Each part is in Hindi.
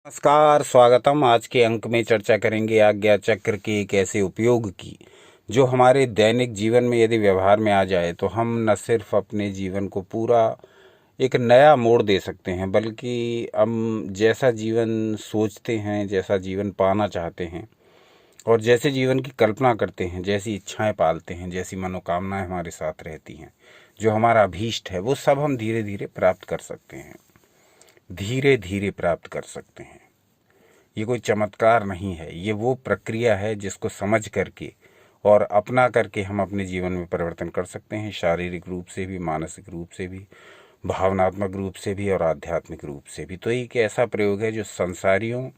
नमस्कार, स्वागतम। आज के अंक में चर्चा करेंगे आज्ञा चक्र के एक ऐसे उपयोग की जो हमारे दैनिक जीवन में यदि व्यवहार में आ जाए तो हम न सिर्फ अपने जीवन को पूरा एक नया मोड़ दे सकते हैं, बल्कि हम जैसा जीवन सोचते हैं, जैसा जीवन पाना चाहते हैं और जैसे जीवन की कल्पना करते हैं, जैसी इच्छाएं पालते हैं, जैसी मनोकामनाएं हमारे साथ रहती हैं, जो हमारा अभीष्ट है, वो सब हम धीरे धीरे प्राप्त कर सकते हैं, धीरे धीरे प्राप्त कर सकते हैं। ये कोई चमत्कार नहीं है, ये वो प्रक्रिया है जिसको समझ करके और अपना करके हम अपने जीवन में परिवर्तन कर सकते हैं, शारीरिक रूप से भी, मानसिक रूप से भी, भावनात्मक रूप से भी और आध्यात्मिक रूप से भी। तो एक ऐसा प्रयोग है जो संसारियों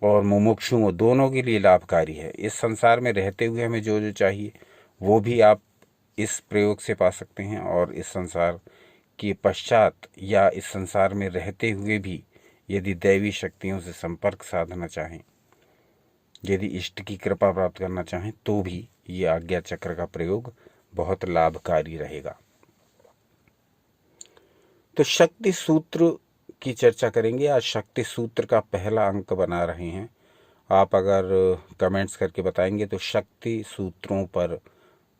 और मुमुक्षुओं दोनों के लिए लाभकारी है। इस संसार में रहते हुए हमें जो जो चाहिए वो भी आप इस प्रयोग से पा सकते हैं, और इस संसार के पश्चात या इस संसार में रहते हुए भी यदि दैवी शक्तियों से संपर्क साधना चाहें, यदि इष्ट की कृपा प्राप्त करना चाहें, तो भी ये आज्ञा चक्र का प्रयोग बहुत लाभकारी रहेगा। तो शक्ति सूत्र की चर्चा करेंगे। आज शक्ति सूत्र का पहला अंक बना रहे हैं। आप अगर कमेंट्स करके बताएंगे तो शक्ति सूत्रों पर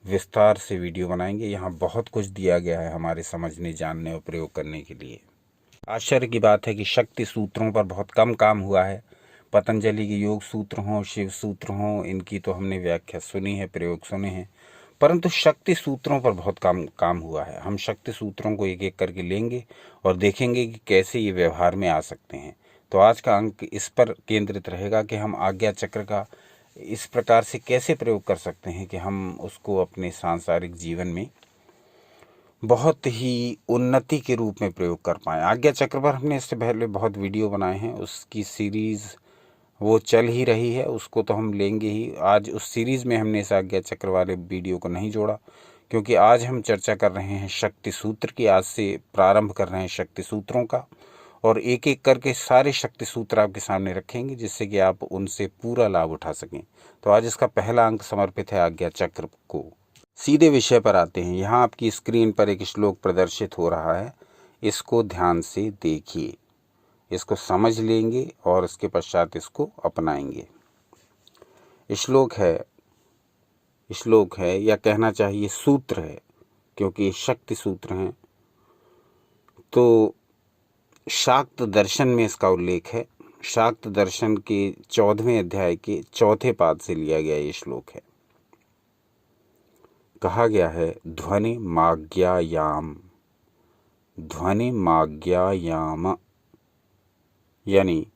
विस्तार से वीडियो बनाएंगे। यहाँ बहुत कुछ दिया गया है हमारे समझने, जानने और प्रयोग करने के लिए। आश्चर्य की बात है कि शक्ति सूत्रों पर बहुत कम काम हुआ है। पतंजलि के योग सूत्र हों, शिव सूत्र हों, इनकी तो हमने व्याख्या सुनी है, प्रयोग सुने हैं, परंतु शक्ति सूत्रों पर बहुत कम काम हुआ है। हम शक्ति सूत्रों को एक एक करके लेंगे और देखेंगे कि कैसे ये व्यवहार में आ सकते हैं। तो आज का अंक इस पर केंद्रित रहेगा कि हम आज्ञा चक्र का इस प्रकार से कैसे प्रयोग कर सकते हैं कि हम उसको अपने सांसारिक जीवन में बहुत ही उन्नति के रूप में प्रयोग कर पाएँ। आज्ञा चक्र पर हमने इससे पहले बहुत वीडियो बनाए हैं, उसकी सीरीज़ वो चल ही रही है, उसको तो हम लेंगे ही। आज उस सीरीज़ में हमने इस आज्ञा चक्र वाले वीडियो को नहीं जोड़ा, क्योंकि आज हम चर्चा कर रहे हैं शक्ति सूत्र की। आज से प्रारंभ कर रहे हैं शक्ति सूत्रों का, और एक एक करके सारे शक्ति सूत्र आपके सामने रखेंगे, जिससे कि आप उनसे पूरा लाभ उठा सकें। तो आज इसका पहला अंक समर्पित है आज्ञा चक्र को। सीधे विषय पर आते हैं। यहाँ आपकी स्क्रीन पर एक श्लोक प्रदर्शित हो रहा है, इसको ध्यान से देखिए, इसको समझ लेंगे और इसके पश्चात इसको अपनाएंगे। श्लोक है या कहना चाहिए सूत्र है, क्योंकि शक्ति सूत्र हैं। तो शाक्त दर्शन में इसका उल्लेख है। शाक्त दर्शन के 14वें अध्याय के 4थे पाद से लिया गया ये श्लोक है। कहा गया है ध्वनि माज्ञायाम, ध्वनि माज्ञायाम, यानी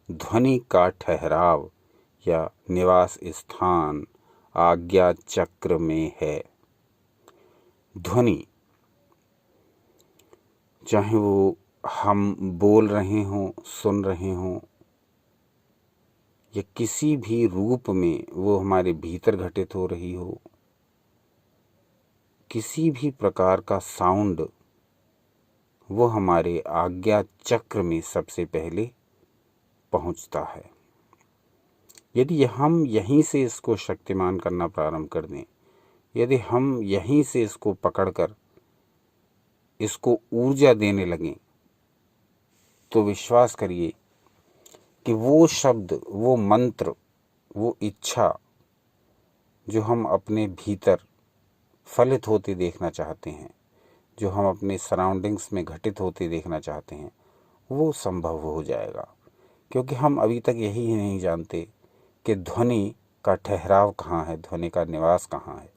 ध्वनि का ठहराव या निवास स्थान आज्ञा चक्र में है। ध्वनि, चाहे वो हम बोल रहे हों, सुन रहे हों, या किसी भी रूप में वो हमारे भीतर घटित हो रही हो, किसी भी प्रकार का साउंड वो हमारे आज्ञा चक्र में सबसे पहले पहुंचता है। यदि हम यहीं से इसको शक्तिमान करना प्रारंभ कर दें, यदि हम यहीं से इसको पकड़कर इसको ऊर्जा देने लगें, तो विश्वास करिए कि वो शब्द, वो मंत्र, वो इच्छा जो हम अपने भीतर फलित होते देखना चाहते हैं, जो हम अपने सराउंडिंग्स में घटित होते देखना चाहते हैं, वो संभव हो जाएगा। क्योंकि हम अभी तक यही नहीं जानते कि ध्वनि का ठहराव कहाँ है, ध्वनि का निवास कहाँ है।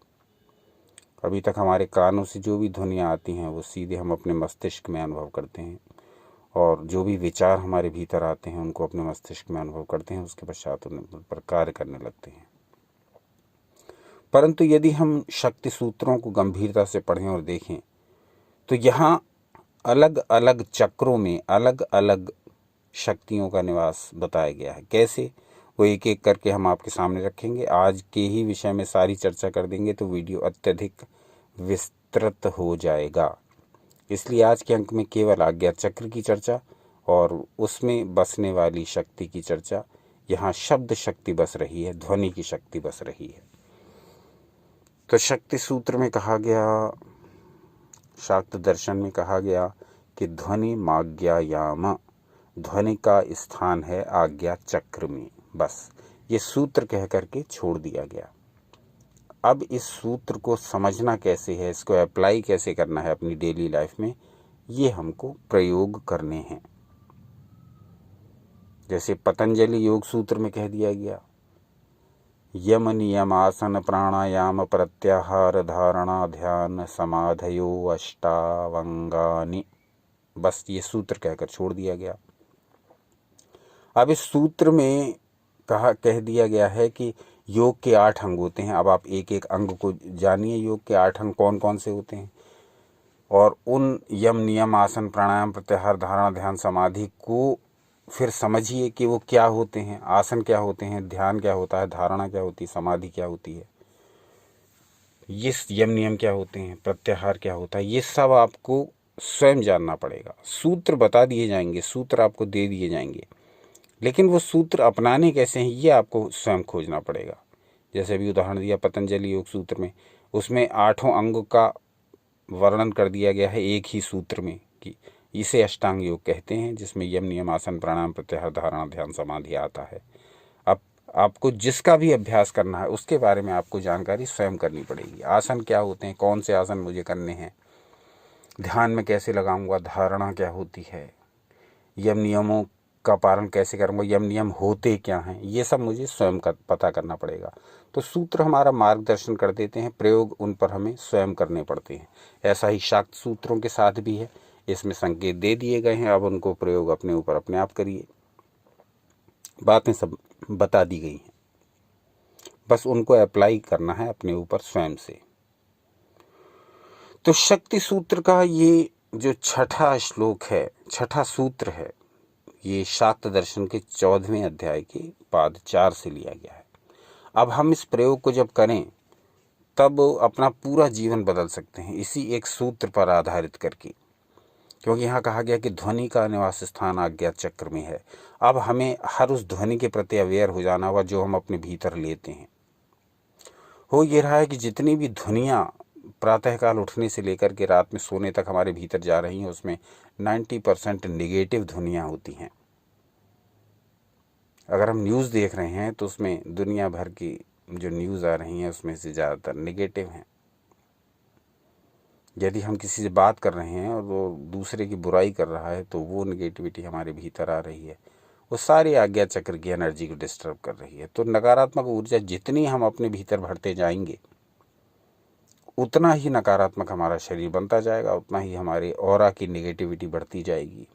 अभी तक हमारे कानों से जो भी ध्वनियाँ आती हैं वो सीधे हम अपने मस्तिष्क में अनुभव करते हैं, और जो भी विचार हमारे भीतर आते हैं उनको अपने मस्तिष्क में अनुभव करते हैं, उसके पश्चात उन पर कार्य करने लगते हैं। परंतु यदि हम शक्ति सूत्रों को गंभीरता से पढ़ें और देखें, तो यहाँ अलग अलग चक्रों में अलग अलग शक्तियों का निवास बताया गया है। कैसे, वो एक एक करके हम आपके सामने रखेंगे। आज के ही विषय में सारी चर्चा कर देंगे तो वीडियो अत्यधिक विस्तृत हो जाएगा। इसलिए आज के अंक में केवल आज्ञा चक्र की चर्चा और उसमें बसने वाली शक्ति की चर्चा। यहाँ शब्द शक्ति बस रही है, ध्वनि की शक्ति बस रही है। तो शक्ति सूत्र में कहा गया, शाक्त दर्शन में कहा गया कि ध्वनि माज्ञायाम, ध्वनि का स्थान है आज्ञा चक्र में। बस ये सूत्र कह करके छोड़ दिया गया। अब इस सूत्र को समझना कैसे है, इसको अप्लाई कैसे करना है अपनी डेली लाइफ में, ये हमको प्रयोग करने हैं। जैसे पतंजलि योग सूत्र में कह दिया गया, यम नियम आसन प्राणायाम प्रत्याहार धारणा ध्यान समाधयो अष्टावंगानि। बस ये सूत्र कहकर छोड़ दिया गया। अब इस सूत्र में कह दिया गया है कि योग के 8 अंग होते हैं। अब आप एक एक अंग को जानिए, योग के 8 अंग कौन कौन से होते हैं, और उन यम नियम आसन प्राणायाम प्रत्याहार धारणा ध्यान समाधि को फिर समझिए कि वो क्या होते हैं। आसन क्या होते हैं, ध्यान क्या होता है, धारणा क्या होती है, समाधि क्या होती है, ये यम नियम क्या होते हैं, प्रत्याहार क्या होता है, ये सब आपको स्वयं जानना पड़ेगा। सूत्र बता दिए जाएंगे, सूत्र आपको दे दिए जाएंगे, लेकिन वो सूत्र अपनाने कैसे हैं ये आपको स्वयं खोजना पड़ेगा। जैसे अभी उदाहरण दिया पतंजलि योग सूत्र में, उसमें 8 अंगों का वर्णन कर दिया गया है एक ही सूत्र में कि इसे अष्टांग योग कहते हैं, जिसमें यम नियम आसन प्राणायाम प्रत्याहार धारणा ध्यान समाधि आता है। अब आपको जिसका भी अभ्यास करना है उसके बारे में आपको जानकारी स्वयं करनी पड़ेगी। आसन क्या होते हैं, कौन से आसन मुझे करने हैं, ध्यान में कैसे लगाऊंगा, धारणा क्या होती है, यम नियमों का पालन कैसे करूँगा, यम नियम होते क्या हैं, ये सब मुझे स्वयं का पता करना पड़ेगा। तो सूत्र हमारा मार्गदर्शन कर देते हैं, प्रयोग उन पर हमें स्वयं करने पड़ते हैं। ऐसा ही शाक्त सूत्रों के साथ भी है, इसमें संकेत दे दिए गए हैं, अब उनको प्रयोग अपने ऊपर अपने आप करिए। बातें सब बता दी गई हैं, बस उनको अप्लाई करना है अपने ऊपर स्वयं से। तो शक्ति सूत्र का ये जो छठा श्लोक है, छठा सूत्र है, ये शाक्त दर्शन के 14वें अध्याय के पाद 4 से लिया गया है। अब हम इस प्रयोग को जब करें तब अपना पूरा जीवन बदल सकते हैं इसी एक सूत्र पर आधारित करके, क्योंकि यहाँ कहा गया कि ध्वनि का निवास स्थान आज्ञा चक्र में है। अब हमें हर उस ध्वनि के प्रति अवेयर हो जाना होगा जो हम अपने भीतर लेते हैं। हो ये रहा है कि जितनी भी ध्वनियाँ प्रातःकाल उठने से लेकर के रात में सोने तक हमारे भीतर जा रही हैं, उसमें 90% निगेटिव ध्वनियाँ होती हैं। अगर हम न्यूज़ देख रहे हैं तो उसमें दुनिया भर की जो न्यूज़ आ रही हैं उसमें से ज़्यादातर निगेटिव हैं। यदि हम किसी से बात कर रहे हैं और वो दूसरे की बुराई कर रहा है तो वो निगेटिविटी हमारे भीतर आ रही है, वो सारी आज्ञा चक्र की एनर्जी को डिस्टर्ब कर रही है। तो नकारात्मक ऊर्जा जितनी हम अपने भीतर भरते जाएंगे उतना ही नकारात्मक हमारा शरीर बनता जाएगा, उतना ही हमारे ऑरा की नेगेटिविटी बढ़ती जाएगी।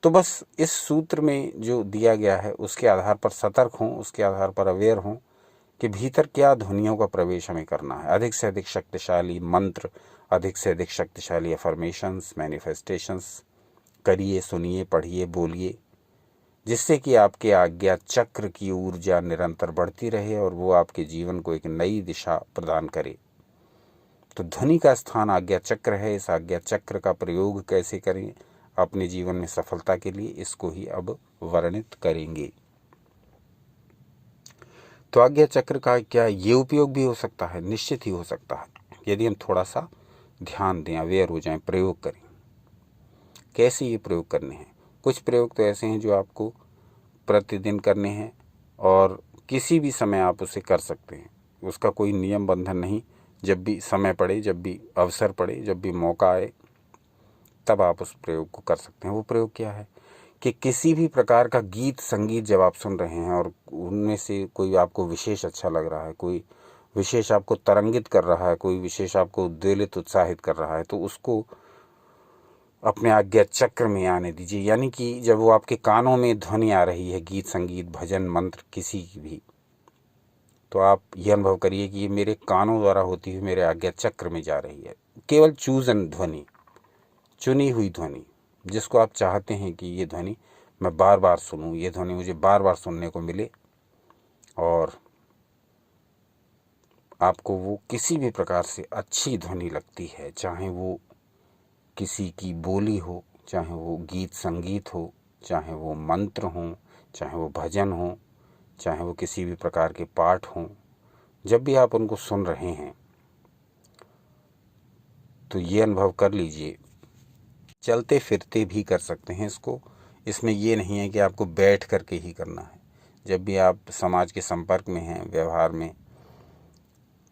तो बस इस सूत्र में जो दिया गया है उसके आधार पर सतर्क हों, उसके आधार पर अवेयर हों कि भीतर क्या ध्वनियों का प्रवेश हमें करना है। अधिक से अधिक शक्तिशाली मंत्र, अधिक से अधिक शक्तिशाली अफर्मेशंस, मैनिफेस्टेशंस करिए, सुनिए, पढ़िए, बोलिए, जिससे कि आपके आज्ञा चक्र की ऊर्जा निरंतर बढ़ती रहे और वो आपके जीवन को एक नई दिशा प्रदान करे। तो ध्वनि का स्थान आज्ञा चक्र है। इस आज्ञा चक्र का प्रयोग कैसे करें अपने जीवन में सफलता के लिए, इसको ही अब वर्णित करेंगे। तो आज्ञा चक्र का क्या ये उपयोग भी हो सकता है? निश्चित ही हो सकता है, यदि हम थोड़ा सा ध्यान दें, अवेयर हो जाएं, प्रयोग करें। कैसे ये प्रयोग करने हैं? कुछ प्रयोग तो ऐसे हैं जो आपको प्रतिदिन करने हैं और किसी भी समय आप उसे कर सकते हैं, उसका कोई नियम बंधन नहीं। जब भी समय पड़े, जब भी अवसर पड़े, जब भी मौका आए, तब आप उस प्रयोग को कर सकते हैं। वो प्रयोग क्या है कि किसी भी प्रकार का गीत संगीत जब आप सुन रहे हैं और उनमें से कोई आपको विशेष अच्छा लग रहा है, कोई विशेष आपको तरंगित कर रहा है, कोई विशेष आपको उद्वेलित उत्साहित कर रहा है, तो उसको अपने आज्ञा चक्र में आने दीजिए। यानी कि जब वो आपके कानों में ध्वनि आ रही है, गीत संगीत भजन मंत्र किसी की भी, तो आप ये अनुभव करिए कि ये मेरे कानों द्वारा होती हुई मेरे आज्ञा चक्र में जा रही है। केवल चूजन ध्वनि, चुनी हुई ध्वनि, जिसको आप चाहते हैं कि ये ध्वनि मैं बार बार सुनूं, ये ध्वनि मुझे बार बार सुनने को मिले, और आपको वो किसी भी प्रकार से अच्छी ध्वनि लगती है, चाहे वो किसी की बोली हो, चाहे वो गीत संगीत हो, चाहे वो मंत्र हो, चाहे वो भजन हो, चाहे वो किसी भी प्रकार के पाठ हों, जब भी आप उनको सुन रहे हैं तो ये अनुभव कर लीजिए चलते फिरते भी कर सकते हैं इसको। इसमें ये नहीं है कि आपको बैठ करके ही करना है। जब भी आप समाज के संपर्क में हैं, व्यवहार में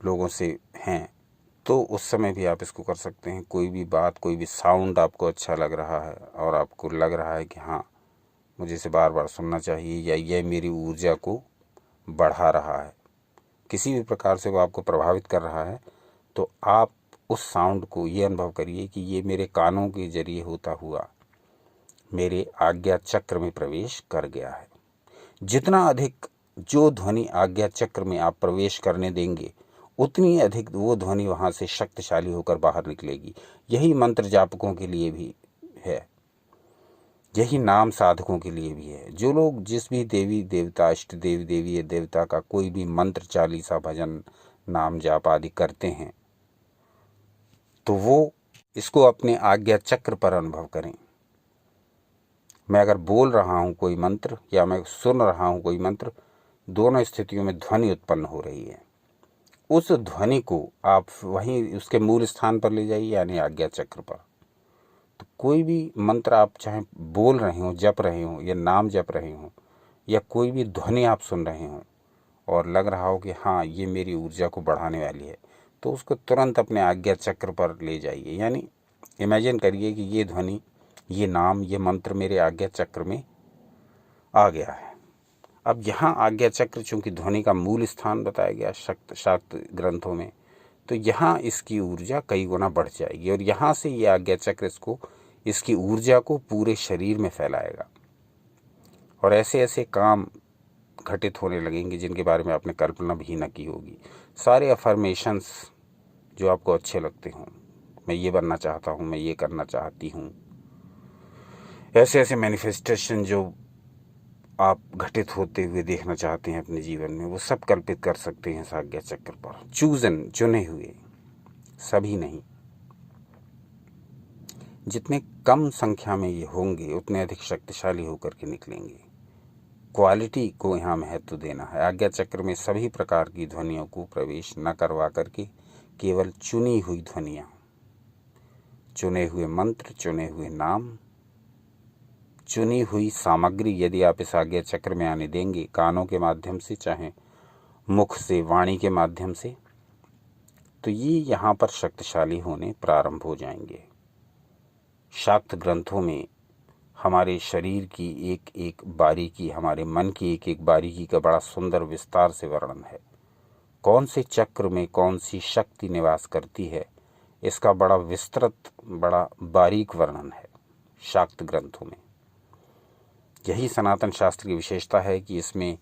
लोगों से हैं, तो उस समय भी आप इसको कर सकते हैं। कोई भी बात, कोई भी साउंड आपको अच्छा लग रहा है और आपको लग रहा है कि हाँ, मुझे इसे बार बार सुनना चाहिए, या यह मेरी ऊर्जा को बढ़ा रहा है, किसी भी प्रकार से वो आपको प्रभावित कर रहा है, तो आप उस साउंड को ये अनुभव करिए कि ये मेरे कानों के जरिए होता हुआ मेरे आज्ञा चक्र में प्रवेश कर गया है। जितना अधिक जो ध्वनि आज्ञा चक्र में आप प्रवेश करने देंगे, उतनी अधिक वो ध्वनि वहाँ से शक्तिशाली होकर बाहर निकलेगी। यही मंत्र जापकों के लिए भी है, यही नाम साधकों के लिए भी है। जो लोग जिस भी देवी देवता, इष्ट देवी देवी देवता का कोई भी मंत्र, चालीसा, भजन, नाम जाप आदि करते हैं, तो वो इसको अपने आज्ञा चक्र पर अनुभव करें। मैं अगर बोल रहा हूँ कोई मंत्र या मैं सुन रहा हूँ कोई मंत्र, दोनों स्थितियों में ध्वनि उत्पन्न हो रही है। उस ध्वनि को आप वहीं उसके मूल स्थान पर ले जाइए, यानी आज्ञा चक्र पर। तो कोई भी मंत्र आप चाहे बोल रहे हो, जप रहे हो, या नाम जप रहे हो, या कोई भी ध्वनि आप सुन रहे हो और लग रहा हो कि हाँ, ये मेरी ऊर्जा को बढ़ाने वाली है, तो उसको तुरंत अपने आज्ञा चक्र पर ले जाइए। यानी इमेजिन करिए कि ये ध्वनि, ये नाम, ये मंत्र मेरे आज्ञा चक्र में आ गया है। अब यहाँ आज्ञा चक्र चूँकि ध्वनि का मूल स्थान बताया गया शाक्त ग्रंथों में, तो यहाँ इसकी ऊर्जा कई गुना बढ़ जाएगी और यहाँ से ये आज्ञा चक्र इसकी ऊर्जा को पूरे शरीर में फैलाएगा और ऐसे ऐसे काम घटित होने लगेंगे जिनके बारे में आपने कल्पना भी न की होगी। सारे अफर्मेशंस जो आपको अच्छे लगते हों, मैं ये बनना चाहता हूँ, मैं ये करना चाहती हूँ, ऐसे ऐसे मैनिफेस्टेशन जो आप घटित होते हुए देखना चाहते हैं अपने जीवन में, वो सब कल्पित कर सकते हैं इस आज्ञा चक्र पर। चुने हुए, सभी नहीं। जितने कम संख्या में ये होंगे उतने अधिक शक्तिशाली होकर के निकलेंगे। क्वालिटी को यहाँ महत्व देना है। आज्ञा चक्र में सभी प्रकार की ध्वनियों को प्रवेश न करवा करके केवल चुनी हुई ध्वनियाँ, चुने हुए मंत्र, चुने हुए नाम, चुनी हुई सामग्री यदि आप इस आज्ञा चक्र में आने देंगे, कानों के माध्यम से, चाहे मुख से, वाणी के माध्यम से, तो ये यहाँ पर शक्तिशाली होने प्रारंभ हो जाएंगे। शाक्त ग्रंथों में हमारे शरीर की एक एक बारीकी, हमारे मन की एक एक बारीकी का बड़ा सुंदर विस्तार से वर्णन है। कौन से चक्र में कौन सी शक्ति निवास करती है, इसका बड़ा विस्तृत, बड़ा बारीक वर्णन है शाक्त ग्रंथों में। यही सनातन शास्त्र की विशेषता है कि इसमें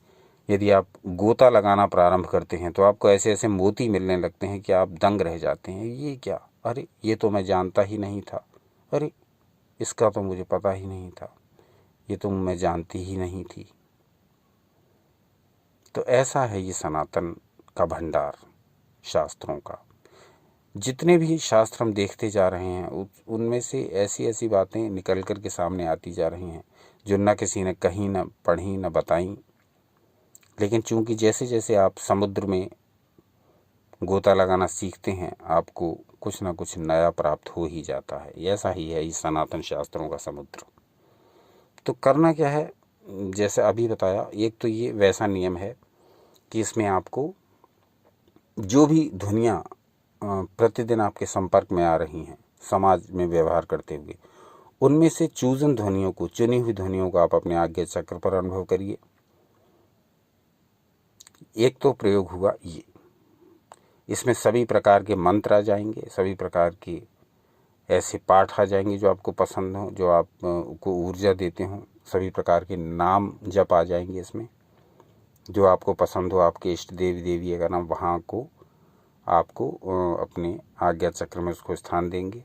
यदि आप गोता लगाना प्रारंभ करते हैं तो आपको ऐसे ऐसे मोती मिलने लगते हैं कि आप दंग रह जाते हैं। ये क्या, अरे ये तो मैं जानता ही नहीं था, अरे इसका तो मुझे पता ही नहीं था, ये तो मैं जानती ही नहीं थी। तो ऐसा है ये सनातन का भंडार शास्त्रों का। जितने भी शास्त्र हम देखते जा रहे हैं उनमें से ऐसी ऐसी बातें निकल कर के सामने आती जा रही हैं जो न किसी ने कहीं, न पढ़ी, न बताई। लेकिन चूंकि जैसे जैसे आप समुद्र में गोता लगाना सीखते हैं, आपको कुछ न कुछ नया प्राप्त हो ही जाता है। ऐसा ही है इस सनातन शास्त्रों का समुद्र। तो करना क्या है, जैसे अभी बताया, एक तो ये वैसा नियम है कि इसमें आपको जो भी ध्वनियाँ प्रतिदिन आपके संपर्क में आ रही हैं समाज में व्यवहार करते हुए, उनमें से चूजन ध्वनियों को, चुनी हुई ध्वनियों को आप अपने आज्ञा चक्र पर अनुभव करिए। एक तो प्रयोग हुआ ये, इसमें सभी प्रकार के मंत्र आ जाएंगे, सभी प्रकार के ऐसे पाठ आ जाएंगे जो आपको पसंद हो, जो आपको ऊर्जा देते हों। सभी प्रकार के नाम जप आ जाएंगे इसमें, जो आपको पसंद हो, आपके इष्ट देवी देवी का नाम, वहाँ को आपको अपने आज्ञा चक्र में उसको स्थान देंगे।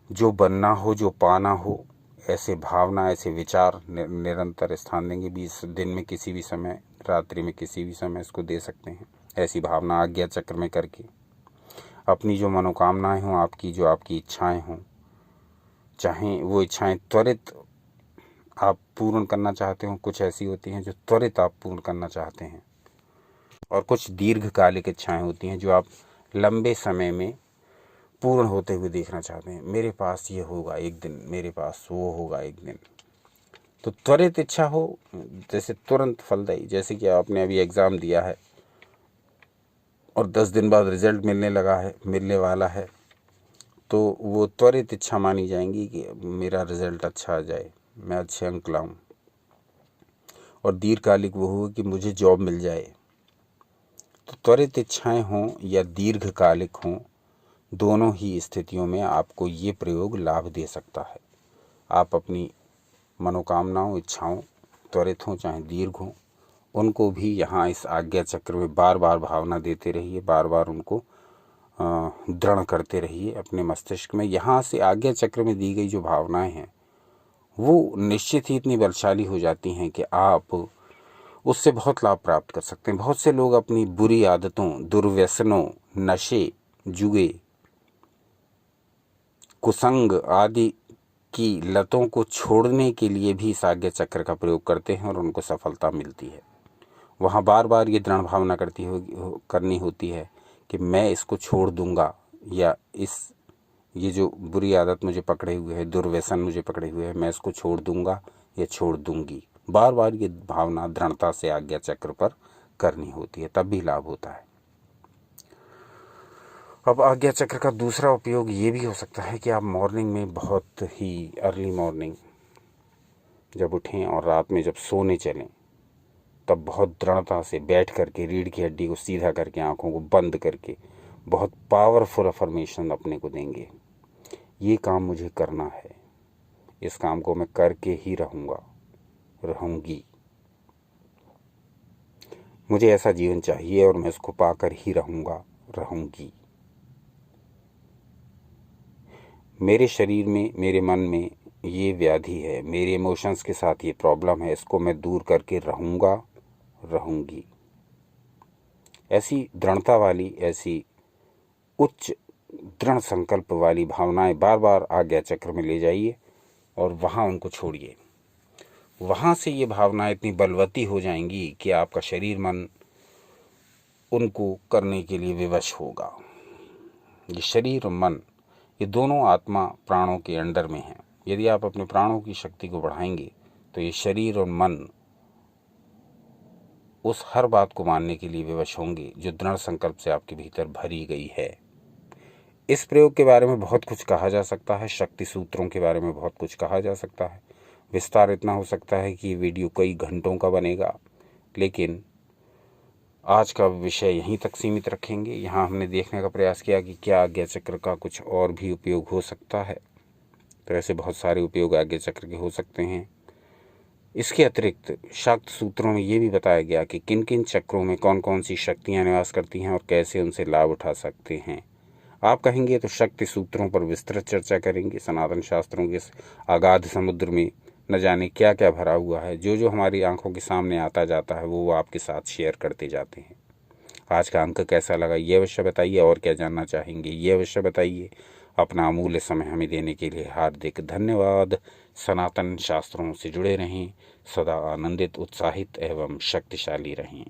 जो बनना हो, जो पाना हो, ऐसे भावना, ऐसे विचार निरंतर स्थान देंगे। 20 दिन में किसी भी समय, रात्रि में किसी भी समय इसको दे सकते हैं। ऐसी भावना आज्ञा चक्र में करके अपनी जो मनोकामनाएं हों, आपकी जो आपकी इच्छाएं हों, चाहे वो इच्छाएं त्वरित आप पूर्ण करना चाहते हो, कुछ ऐसी होती हैं जो त्वरित आप पूर्ण करना चाहते हैं, और कुछ दीर्घकालिक इच्छाएं होती हैं जो आप लंबे समय में पूर्ण होते हुए देखना चाहते हैं। मेरे पास ये होगा एक दिन, मेरे पास वो होगा एक दिन। तो त्वरित इच्छा हो, जैसे तुरंत फलदायी, जैसे कि आपने अभी एग्ज़ाम दिया है और 10 दिन बाद रिज़ल्ट मिलने वाला है, तो वो त्वरित इच्छा मानी जाएंगी कि मेरा रिज़ल्ट अच्छा आ जाए, मैं अच्छे अंक लाऊं। और दीर्घकालिक वो हो कि मुझे जॉब मिल जाए। तो त्वरित इच्छाएं हों या दीर्घकालिक हों, दोनों ही स्थितियों में आपको ये प्रयोग लाभ दे सकता है। आप अपनी मनोकामनाओं, इच्छाओं, त्वरित हों चाहे दीर्घ हों, उनको भी यहाँ इस आज्ञा चक्र में बार बार भावना देते रहिए, बार बार उनको दृढ़ करते रहिए अपने मस्तिष्क में। यहाँ से आज्ञा चक्र में दी गई जो भावनाएं हैं वो निश्चित ही इतनी बलशाली हो जाती हैं कि आप उससे बहुत लाभ प्राप्त कर सकते हैं। बहुत से लोग अपनी बुरी आदतों, दुर्व्यसनों, नशे, जुए, कुसंग आदि की लतों को छोड़ने के लिए भी इस आज्ञा चक्र का प्रयोग करते हैं और उनको सफलता मिलती है। वहाँ बार बार ये दृढ़ भावना करनी होती है कि मैं इसको छोड़ दूंगा, या ये जो बुरी आदत मुझे पकड़े हुए है, दुर्व्यसन मुझे पकड़े हुए है, मैं इसको छोड़ दूंगा या छोड़ दूंगी। बार बार ये भावना दृढ़ता से आज्ञा चक्र पर करनी होती है, तब भी लाभ होता है। अब आज्ञा चक्र का दूसरा उपयोग ये भी हो सकता है कि आप मॉर्निंग में, बहुत ही अर्ली मॉर्निंग जब उठें और रात में जब सोने चलें, तब बहुत दृढ़ता से बैठ करके रीढ़ की हड्डी को सीधा करके, आंखों को बंद करके बहुत पावरफुल अफर्मेशन अपने को देंगे। ये काम मुझे करना है, इस काम को मैं करके ही रहूंगी। मुझे ऐसा जीवन चाहिए और मैं इसको पाकर ही रहूंगी। मेरे शरीर में, मेरे मन में ये व्याधि है, मेरे इमोशंस के साथ ये प्रॉब्लम है, इसको मैं दूर करके रहूंगी। ऐसी दृढ़ता वाली, ऐसी उच्च दृढ़ संकल्प वाली भावनाएं बार बार आज्ञा चक्र में ले जाइए और वहाँ उनको छोड़िए। वहाँ से ये भावनाएं इतनी बलवती हो जाएंगी कि आपका शरीर, मन उनको करने के लिए विवश होगा। ये शरीर और मन, ये दोनों आत्मा प्राणों के अंडर में हैं। यदि आप अपने प्राणों की शक्ति को बढ़ाएंगे तो ये शरीर और मन उस हर बात को मानने के लिए विवश होंगे जो दृढ़ संकल्प से आपके भीतर भरी गई है। इस प्रयोग के बारे में बहुत कुछ कहा जा सकता है, शक्ति सूत्रों के बारे में बहुत कुछ कहा जा सकता है। विस्तार इतना हो सकता है कि ये वीडियो कई घंटों का बनेगा, लेकिन आज का विषय यहीं तक सीमित रखेंगे। यहाँ हमने देखने का प्रयास किया कि क्या आज्ञा चक्र का कुछ और भी उपयोग हो सकता है। तो ऐसे बहुत सारे उपयोग आज्ञा चक्र के हो सकते हैं। इसके अतिरिक्त शाक्त सूत्रों में ये भी बताया गया कि किन किन चक्रों में कौन कौन सी शक्तियाँ निवास करती हैं और कैसे उनसे लाभ उठा सकते हैं। आप कहेंगे तो शक्ति सूत्रों पर विस्तृत चर्चा करेंगे। सनातन शास्त्रों के अगाध समुद्र में न जाने क्या क्या भरा हुआ है। जो हमारी आंखों के सामने आता जाता है वो आपके साथ शेयर करते जाते हैं। आज का अंक कैसा लगा ये अवश्य बताइए, और क्या जानना चाहेंगे ये अवश्य बताइए। अपना अमूल्य समय हमें देने के लिए हार्दिक धन्यवाद। सनातन शास्त्रों से जुड़े रहें, सदा आनंदित, उत्साहित एवं शक्तिशाली रहें।